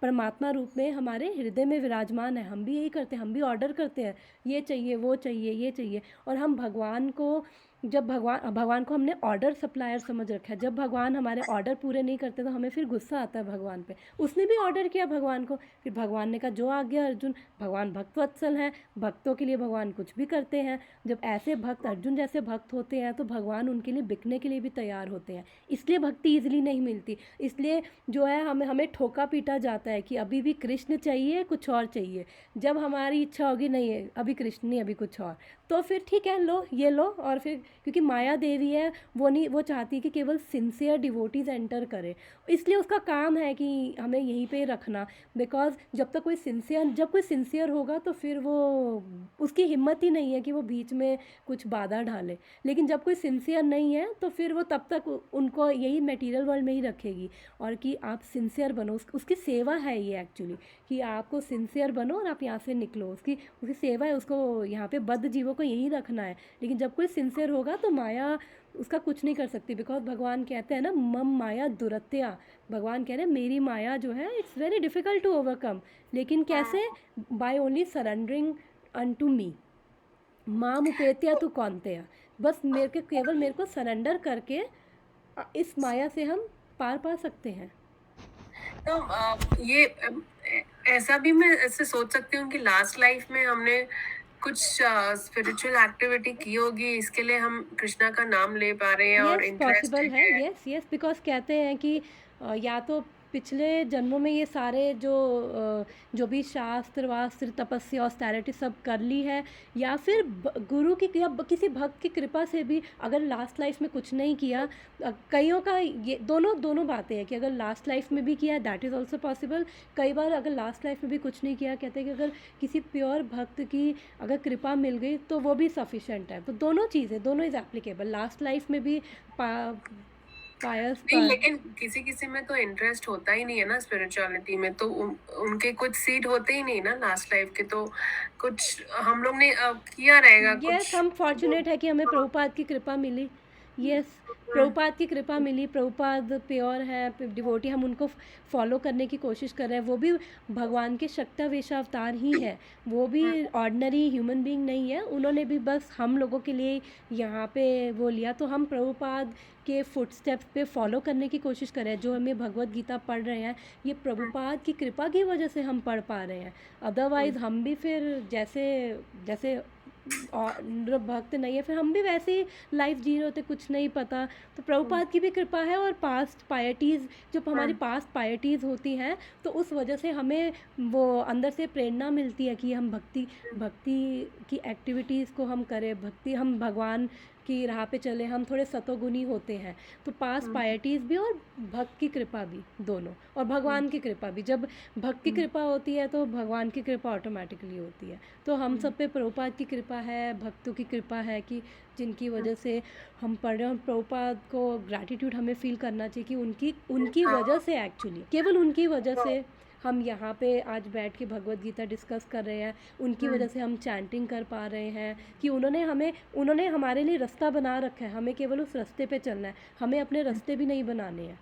परमात्मा रूप में हमारे हृदय में विराजमान है, हम भी यही करते हैं, हम भी ऑर्डर करते हैं ये चाहिए वो चाहिए ये चाहिए। और हम भगवान को, जब भगवान को हमने ऑर्डर सप्लायर समझ रखा है, जब भगवान हमारे ऑर्डर पूरे नहीं करते तो हमें फिर गुस्सा आता है भगवान पे। उसने भी ऑर्डर किया भगवान को, फिर भगवान ने कहा जो आ गया अर्जुन। भगवान भक्तवत्सल हैं, भक्तों के लिए भगवान कुछ भी करते हैं। जब ऐसे भक्त, अर्जुन जैसे भक्त होते हैं, तो भगवान उनके लिए बिकने के लिए भी तैयार होते हैं। इसलिए भक्ति ईजिली नहीं मिलती, इसलिए जो है हमें ठोका पीटा जाता है कि अभी भी कृष्ण चाहिए, कुछ और चाहिए। जब हमारी इच्छा होगी नहीं है अभी कृष्ण नहीं, अभी कुछ और, तो फिर ठीक है लो ये लो। और फिर क्योंकि माया देवी है, वो चाहती है कि केवल सिंसियर डिवोटीज एंटर करे, इसलिए उसका काम है कि हमें यहीं पे रखना। बिकॉज जब कोई सिंसियर होगा तो फिर वो, उसकी हिम्मत ही नहीं है कि वो बीच में कुछ बाधा डाले। लेकिन जब कोई सिंसियर नहीं है तो फिर वो तब तक उनको यही मटेरियल वर्ल्ड में ही रखेगी, और कि आप सिंसियर बनो, उसकी सेवा है ये एक्चुअली, कि आपको सिंसियर बनो और आप यहाँ से निकलो। उसकी सेवा है, उसको यहाँ पे बद्ध जीवों को यही रखना है। लेकिन जब कोई सिंसियर होगा तो माया उसका कुछ नहीं कर सकती। बिकॉज भगवान कहते हैं ना, मम माया दुरत्या, भगवान कह रहे हैं मेरी माया जो है it's very difficult to overcome. लेकिन कैसे? By only surrendering unto me, माम उपेत्या तू कौनतेया। बस मेरे को सरेंडर करके इस माया से हम पार पा सकते हैं। तो ये ऐसा भी मैं ऐसे सोच सकती हूँ कि लास्ट लाइफ में हमने कुछ स्पिरिचुअल एक्टिविटी की होगी, इसके लिए हम कृष्णा का नाम ले पा रहे हैं और इंटरेस्ट पॉसिबल है। यस, बिकॉज कहते हैं कि या तो पिछले जन्मों में ये सारे जो भी शास्त्र वास्त्र तपस्या ऑस्टेरिटी सब कर ली है, या फिर गुरु की या किसी भक्त की कृपा से भी अगर लास्ट लाइफ में कुछ नहीं किया। कईयों का ये दोनों बातें हैं कि अगर लास्ट लाइफ में भी किया दैट इज़ ऑल्सो पॉसिबल। कई बार अगर लास्ट लाइफ में भी कुछ नहीं किया, कहते हैं कि अगर किसी प्योर भक्त की अगर कृपा मिल गई तो वो भी सफिशेंट है। तो दोनों चीज़ें, दोनों इज़ एप्लीकेबल, लास्ट लाइफ में भी पायस नहीं, लेकिन किसी किसी में तो इंटरेस्ट होता ही नहीं है ना स्पिरिचुअलिटी में, तो उनके कुछ सीड होते ही नहीं ना लास्ट लाइफ के, तो कुछ हम लोग ने किया रहेगा यस, कुछ। हम फॉर्चुनेट है कि हमें प्रभुपाद की कृपा मिली। यस, प्रभुपाद की कृपा मिली, प्रभुपाद प्योर है डिवोटी, हम उनको फॉलो करने की कोशिश कर रहे हैं। वो भी भगवान के शक्तावेश अवतार ही है, वो भी ऑर्डिनरी ह्यूमन बीइंग नहीं है, उन्होंने भी बस हम लोगों के लिए यहाँ पे वो लिया। तो हम प्रभुपाद के फुटस्टेप्स पे फॉलो करने की कोशिश कर रहे हैं। जो हमें भगवत गीता पढ़ रहे हैं, ये प्रभुपाद की कृपा की वजह से हम पढ़ पा रहे हैं। अदरवाइज़ हम भी फिर जैसे जैसे और भक्त नहीं है, फिर हम भी वैसे ही लाइफ जी रहे होते, कुछ नहीं पता। तो प्रभुपाद की भी कृपा है, और पास्ट पायटीज़, जो हमारी पास्ट पायटीज़ होती हैं, तो उस वजह से हमें वो अंदर से प्रेरणा मिलती है कि हम भक्ति की एक्टिविटीज़ को हम करें, हम भगवान की राह पे चले, हम थोड़े सतोगुनी होते हैं। तो पास पायटीज़ भी और भक्त की कृपा भी, दोनों, और भगवान की कृपा भी। जब भक्त की कृपा होती है तो भगवान की कृपा ऑटोमेटिकली होती है। तो हम सब पे प्रभुपाद की कृपा है, भक्तों की कृपा है, कि जिनकी वजह से हम पढ़ रहे हैं। और प्रभुपाद को ग्रैटिट्यूड हमें फील करना चाहिए कि उनकी वजह से, एक्चुअली केवल उनकी वजह से हम यहाँ पे आज बैठ के भगवत गीता डिस्कस कर रहे हैं। उनकी वजह से हम चैंटिंग कर पा रहे हैं, कि उन्होंने हमारे लिए रास्ता बना रखा है। हमें केवल उस रास्ते पे चलना है, हमें अपने रास्ते भी नहीं बनाने हैं,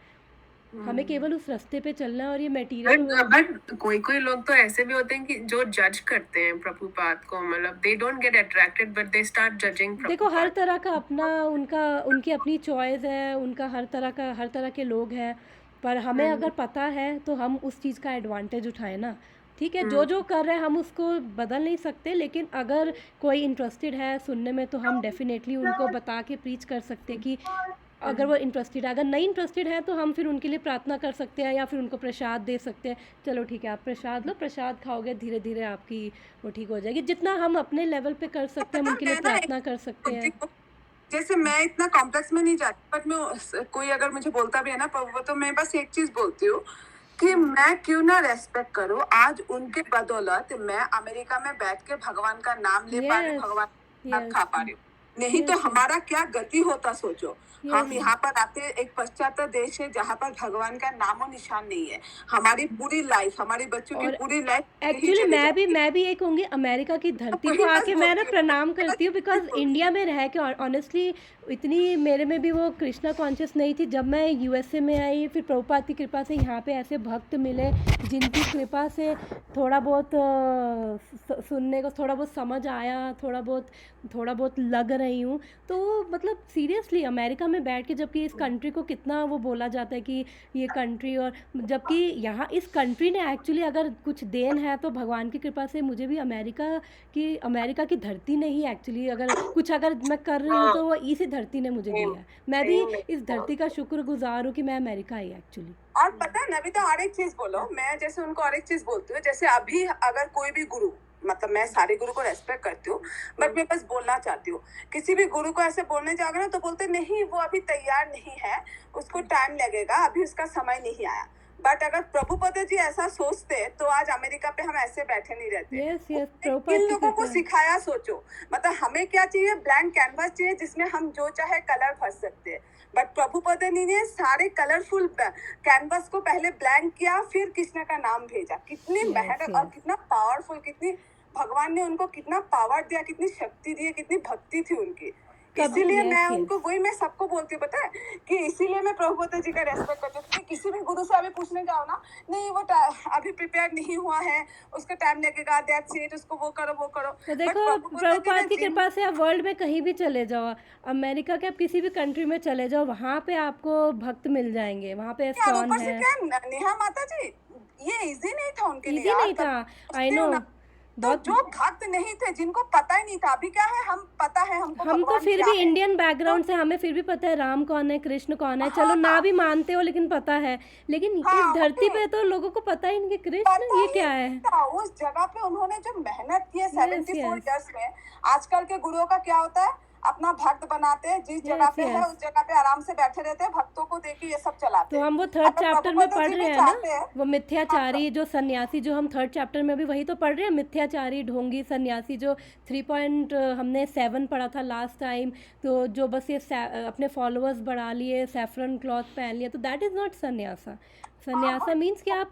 हमें केवल उस रास्ते पे चलना है। और ये मटेरियल, बट कोई लोग तो ऐसे भी होते हैं कि जो जज करते हैं प्रभुपाद को, मतलब they don't get attracted but they start judging. देखो, हर तरह का अपना उनकी अपनी चॉइस है, उनका हर तरह के लोग हैं। पर हमें अगर पता है तो हम उस चीज़ का एडवांटेज उठाएं ना। ठीक है, जो कर रहे हैं हम उसको बदल नहीं सकते, लेकिन अगर कोई इंटरेस्टेड है सुनने में तो हम डेफिनेटली उनको बता के प्रीच कर सकते हैं कि अगर वो इंटरेस्टेड है। अगर नहीं इंटरेस्टेड है तो हम फिर उनके लिए प्रार्थना कर सकते हैं, या फिर उनको प्रसाद दे सकते हैं। चलो ठीक है, आप प्रसाद लो, प्रसाद खाओगे, धीरे धीरे आपकी वो ठीक हो जाएगी। जितना हम अपने लेवल पे कर सकते हैं हम उनके लिए प्रार्थना कर सकते हैं। जैसे मैं इतना कॉम्प्लेक्स में नहीं जाती, बट मैं कोई अगर मुझे बोलता भी है ना प्रभु, तो मैं बस एक चीज बोलती हूँ कि मैं क्यों ना रेस्पेक्ट करूँ। आज उनके बदौलत मैं अमेरिका में बैठ के भगवान का नाम ले पा रही हूँ, भगवान खा पा रही हूँ। नहीं तो हमारा क्या गति होता सोचो। हम यहाँ पर आते, एक पश्चात्य देश है जहाँ पर भगवान का नामो निशान नहीं है। हमारी पूरी लाइफ, हमारी बच्चों की पूरी लाइफ। एक्चुअली मैं भी एक होंगी अमेरिका की धरती को आके मैं ना प्रणाम करती हूँ, बिकॉज इंडिया में रह के ऑनेस्टली इतनी मेरे में भी वो कृष्णा कॉन्शियस नहीं थी। जब मैं यूएसए में आई, फिर प्रभुपाद की कृपा से यहाँ पे ऐसे भक्त मिले जिनकी कृपा से थोड़ा बहुत सुनने को, थोड़ा बहुत समझ आया, थोड़ा बहुत लग रही हूँ। तो मतलब सीरियसली अमेरिका में बैठ के, जबकि इस कंट्री को कितना वो बोला जाता है कि ये कंट्री, और जबकि यहाँ इस कंट्री ने एक्चुअली अगर कुछ देन है तो भगवान की कृपा से मुझे भी अमेरिका की धरती ने ही एक्चुअली अगर मैं कर रही हूँ तो वो इसी धरती ने मुझे दिया है। मैं भी इस धरती का शुक्रगुजार हूँ कि मैं अमेरिका आई एक्चुअली। और पता है नबी, तो और एक चीज बोलो, मैं जैसे उनको और एक चीज बोलती हूँ, जैसे अभी अगर कोई भी गुरु, मतलब मैं सारे गुरु को रेस्पेक्ट करती हूँ, बट मैं बस बोलना चाहती हूँ, किसी भी गुरु को ऐसे बोलने जाओगे ना तो बोलते नहीं वो अभी तैयार नहीं है, उसको टाइम लगेगा, अभी उसका समय नहीं आया। बट अगर प्रभुपद जी ऐसा सोचते तो आज अमेरिका पे हम ऐसे बैठे नहीं रहते। किन लोगों को सिखाया सोचो। मतलब हमें क्या चाहिए, ब्लैंक कैनवास चाहिए जिसमें हम जो चाहे कलर भर सकते हैं। बट प्रभुपद जी ने सारे कलरफुल कैनवास को पहले ब्लैंक किया, फिर कृष्ण का नाम भेजा। कितनी मेहनत और कितना पावरफुल, कितनी भगवान ने उनको कितना पावर दिया, कितनी शक्ति दी, कितनी भक्ति थी उनकी। इसीलिए मैं उनको, वही मैं सबको बोलती हूँ, पता है कि इसीलिए मैं प्रभुपद जी का रेस्पेक्ट करती हूँ। कि किसी भी गुरु से अभी पूछने जाओ ना, नहीं वो अभी प्रिपेयर नहीं हुआ है, उसका टाइम लगेगा, दैट्स इट, उसको वो करो। तो देखो, प्रभुपाद की कृपा से आप वर्ल्ड में कहीं भी चले जाओ, अमेरिका के आप किसी भी कंट्री में चले जाओ, वहाँ पे आपको भक्त मिल जाएंगे। वहाँ पे इस्कॉन है। नेहा माता जी, ये इजी नहीं था उनके लिए, इजी नहीं था, आई नो। तो जो भक्त नहीं थे, जिनको पता ही नहीं था, अभी क्या है, हम पता है हमको, हम तो फिर भी इंडियन बैकग्राउंड से हमें फिर भी पता है राम कौन है, कृष्ण कौन है। चलो ना भी मानते हो लेकिन पता है। लेकिन इस धरती पे तो लोगों को पता ही नहीं कि कृष्ण ये क्या है। उस जगह पे उन्होंने जो मेहनत की है 74 इयर्स में। आजकल के गुरुओं का क्या होता है, अपना भक्त बनाते हैं, जिस जगह पे है उस जगह पे आराम से बैठे रहते हैं, भक्तों को देखिए ये सब चलाते हैं। तो हम वो 3rd चैप्टर में पढ़ रहे हैं ना, वो मिथ्याचारी जो सन्यासी, जो हम 3rd चैप्टर में भी वही तो पढ़ रहे हैं। मिथ्याचारी, ढोंगी, सन्यासी, जो 3.7 पढ़ा था लास्ट टाइम। तो जो बस ये अपने फॉलोअर्स बढ़ा लिए, सैफरन क्लॉथ पहन लिया, तो that is not sannyasa. Sannyasa means कि आप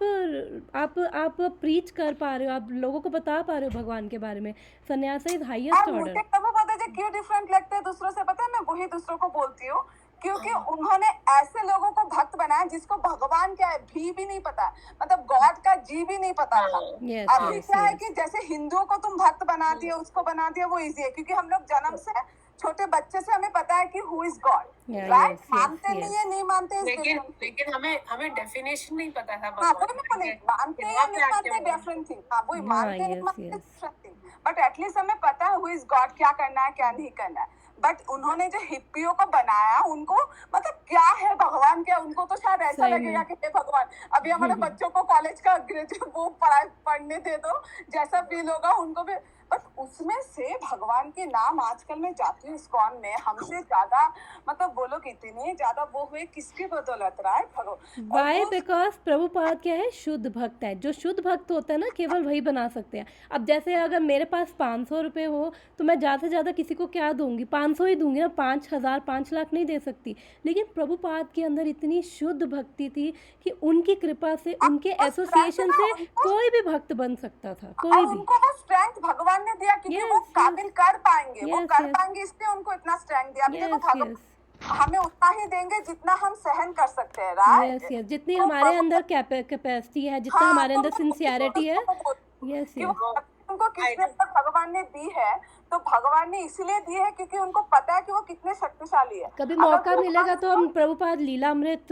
प्रीच कर पा रहे हो, आप लोगों को बता पा रहे हो भगवान के बारे में। Sannyasa is highest order. मुझे क्यों डिफरेंट लगते हैं दूसरों से, पता है, मैं वही दूसरों को बोलती हूँ क्योंकि उन्होंने ऐसे लोगों को भक्त बनाया जिसको भगवान क्या है भी नहीं पता, मतलब गॉड का जी भी नहीं पता था। यस अभी यस क्या है यस कि जैसे हिंदुओं को तुम भक्त बना दिए, उसको बना दिया, वो इजी है क्योंकि हम लोग जन्म से छोटे बच्चे से हमें पता है कि who is God, Yeah, right? yes, yes, मानते नहीं yes. है, नहीं मानते इस लेकिन different। लेकिन हमें डेफिनेशन नहीं पता था हाँ भगवान वो का नहीं कि मानते या यहाँ नहीं पे आके मानते भगवान डिफरेंट थिंग, हाँ वही हाँ मानते नहीं यस मानते yes different thing, but at least हमें पता है हु इज गॉड, क्या करना है क्या नहीं करना है। बट उन्होंने जो हिप्पियों को बनाया, उनको मतलब क्या है भगवान, क्या उनको तो शायद ऐसा सही में। लगेगा कि हे भगवान अभी हमारे बच्चों को कॉलेज का ग्रेजुएट वो पढ़ने दे दो, जैसा फील होगा उनको भी। बट उसमें से भगवान के नाम आजकल मैं जाती हूँ इस्कॉन में, हमसे ज्यादा मतलब वो लोग इतने ज्यादा वो हुए किसकी बदौलत, रहा है भगवान। और वाई वो बिकॉज प्रभुपाद क्या है, शुद्ध भक्त है। जो शुद्ध भक्त होता है ना, केवल वही बना सकते हैं। अब जैसे अगर मेरे पास 500 रुपये हो तो मैं ज़्यादा से ज़्यादा किसी को क्या दूंगी, 500 ही दूंगी ना, 5,000 5 लाख नहीं दे सकती। लेकिन प्रभुपाद के अंदर इतनी शुद्ध भक्ति थी कि उनकी कृपा से, उनके बस एसोसिएशन से उनको कोई भी भक्त बन सकता था, और कोई भी। उनको वो स्ट्रेंथ भगवान ने दिया क्योंकि वो यस यस काबिल कर पाएंगे, वो यस कर यस पाएंगे, इसलिए उनको इतना स्ट्रेंथ दिया। अभी देखो यस भगवान यस हमें उतना ही देंगे जितना हम सहन कर सकते हैं, यस राइट? यस जितनी तो हमारे अंदर कैपेसिटी है, जितना हाँ हमारे तो अंदर मैं सिंसियरिटी है। उसको बोलती हूँ यस कि वो यस भक्ति उनको आई किसने तक भगवान ने दी है, तो भगवान ने इसीलिए दी है क्योंकि उनको पता है कि वो कितने शक्तिशाली है। कभी अगर मौका भगवान मिलेगा तो हम उसको प्रभुपाद लीलामृत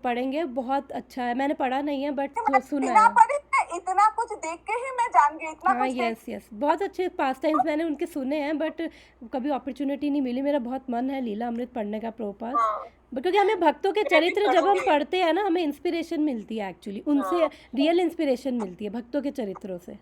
पढ़ेंगे, बहुत अच्छा है। मैंने पढ़ा नहीं है बट मैं सुना बिना है। पढ़े मैं इतना कुछ देख के ही मैं जान गई, इतना हाँ कुछ देख यस यस बहुत अच्छे पास टाइम्स मैंने उनके सुने हैं, बट कभी अपॉर्चुनिटी नहीं मिली। मेरा बहुत मन है लीलामृत पढ़ने का प्रभुपाद, हाँ क्योंकि हमें भक्तों के मैं भी चरित्र जब हम पढ़ूंगी। पढ़ते हैं ना, हमें इंस्पिरेशन मिलती है एक्चुअली उनसे, हाँ रियल इंस्पिरेशन मिलती है भक्तों के चरित्रों से।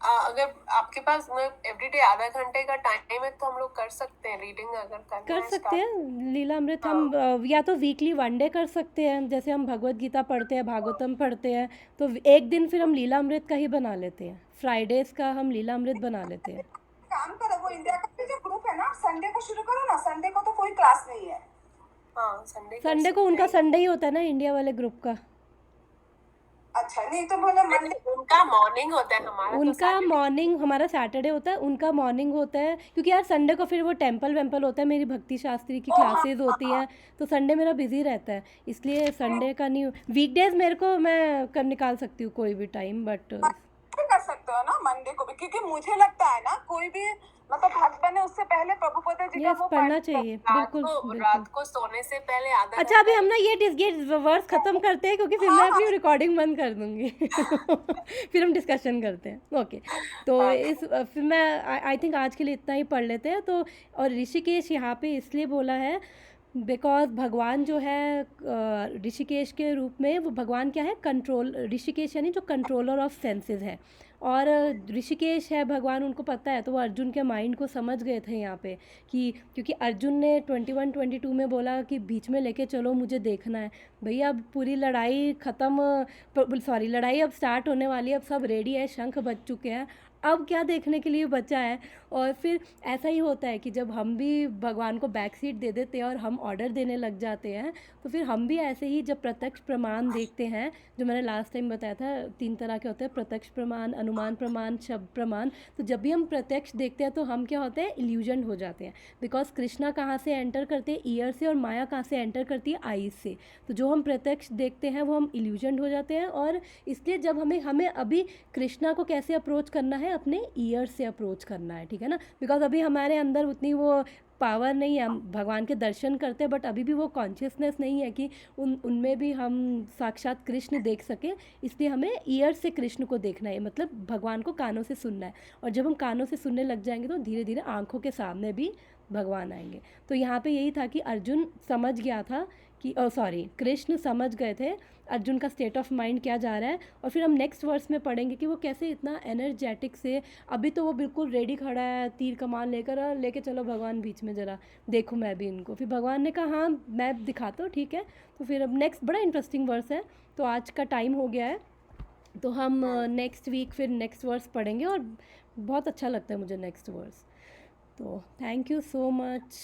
अगर आपके पास एवरीडे आधा घंटे का टाइम है तो हम लोग कर सकते हैं रीडिंग, अगर करना कर है सकते स्टार्ट। हैं लीलामृत हाँ हम या तो वीकली 1 डे कर सकते हैं, जैसे हम भगवत गीता पढ़ते हैं, भागवतम पढ़ते हैं, तो एक दिन फिर हम लीलामृत का ही बना लेते हैं, फ्राइडेज का हम लीलामृत बना लेते हैं। काम करो। वो इंडिया का भी जो ग्रुप है ना, संडे को शुरू करो ना, संडे को तो कोई क्लास नहीं है। हाँ संडे संडे को उनका संडे ही होता है ना, इंडिया वाले ग्रुप का। अच्छा नहीं तो बोले मंडे उनका मॉर्निंग होता है, हमारा तो उनका Saturday। मॉर्निंग, हमारा सैटरडे होता है, उनका मॉर्निंग होता है, क्योंकि यार संडे को फिर वो टेम्पल वेम्पल होता है, मेरी भक्ति शास्त्री की हाँ क्लासेस होती हैं, तो संडे मेरा बिजी रहता है, इसलिए संडे का नहीं। वीकडेज मेरे को मैं कर निकाल सकती हूँ कोई भी टाइम, बट भी कर सकते हो ना मंडे को भी, क्योंकि मुझे लगता है ना कोई भी मतलब भक्त बने उससे पहले प्रभुपद जी का यस वो पढ़ना चाहिए, बिल्कुल बिल्कुल। रात को सोने से पहले आधा अच्छा अभी घंटा हम ना ये वर्स ख़त्म करते हैं, क्योंकि फिर मैं अपनी रिकॉर्डिंग बंद कर दूंगी फिर हम डिस्कशन करते हैं, ओके। तो इस फिर मैं आई थिंक आज के लिए इतना ही पढ़ लेते हैं। तो और ऋषिकेश यहाँ पे इसलिए बोला है बिकॉज भगवान जो है ऋषिकेश के रूप में, वो भगवान क्या है, कंट्रोल, ऋषिकेश यानी जो कंट्रोलर ऑफ सेंसेस है, और ऋषिकेश है भगवान, उनको पता है, तो वो अर्जुन के माइंड को समझ गए थे यहाँ पे कि, क्योंकि अर्जुन ने 21-22 में बोला कि बीच में लेके चलो, मुझे देखना है। भैया अब पूरी लड़ाई ख़त्म, सॉरी लड़ाई अब स्टार्ट होने वाली है, अब सब रेडी है, शंख बज चुके हैं, अब क्या देखने के लिए बचा है। और फिर ऐसा ही होता है कि जब हम भी भगवान को बैक सीट दे देते हैं और हम ऑर्डर देने लग जाते हैं, तो फिर हम भी ऐसे ही जब प्रत्यक्ष प्रमाण देखते हैं, जो मैंने लास्ट टाइम बताया था 3 तरह के होते हैं, प्रत्यक्ष प्रमाण, अनुमान प्रमाण, शब्द प्रमाण। तो जब भी हम प्रत्यक्ष देखते हैं तो हम क्या होते हैं, इल्यूजन हो जाते हैं, बिकॉज कृष्णा कहाँ से एंटर करते हैं, ईयर से, और माया कहाँ से एंटर करती है, आईज से। तो जो हम प्रत्यक्ष देखते हैं वो हम इल्यूजन हो जाते हैं, और इसलिए जब हमें अभी कृष्णा को कैसे अप्रोच करना है, अपने ईयर से अप्रोच करना है, ठीक है ना, बिकॉज अभी हमारे अंदर उतनी वो पावर नहीं है, हम भगवान के दर्शन करते हैं, बट अभी भी वो कॉन्शियसनेस नहीं है कि उनमें भी हम साक्षात कृष्ण देख सकें, इसलिए हमें ईयर से कृष्ण को देखना है, मतलब भगवान को कानों से सुनना है। और जब हम कानों से सुनने लग जाएंगे तो धीरे धीरे आँखों के सामने भी भगवान आएंगे। तो यहाँ पे यही था कि अर्जुन समझ गया था कि कृष्ण समझ गए थे अर्जुन का स्टेट ऑफ माइंड क्या जा रहा है। और फिर हम नेक्स्ट वर्स में पढ़ेंगे कि वो कैसे इतना एनर्जेटिक से, अभी तो वो बिल्कुल रेडी खड़ा है तीर कमान लेके चलो भगवान बीच में, ज़रा देखूँ मैं भी इनको। फिर भगवान ने कहा हाँ मैं दिखाता हूँ, ठीक है। तो फिर अब नेक्स्ट बड़ा इंटरेस्टिंग वर्स है। तो आज का टाइम हो गया है, तो हम नेक्स्ट वीक फिर नेक्स्ट वर्स पढ़ेंगे, और बहुत अच्छा लगता है मुझे नेक्स्ट वर्स। तो थैंक यू सो मच।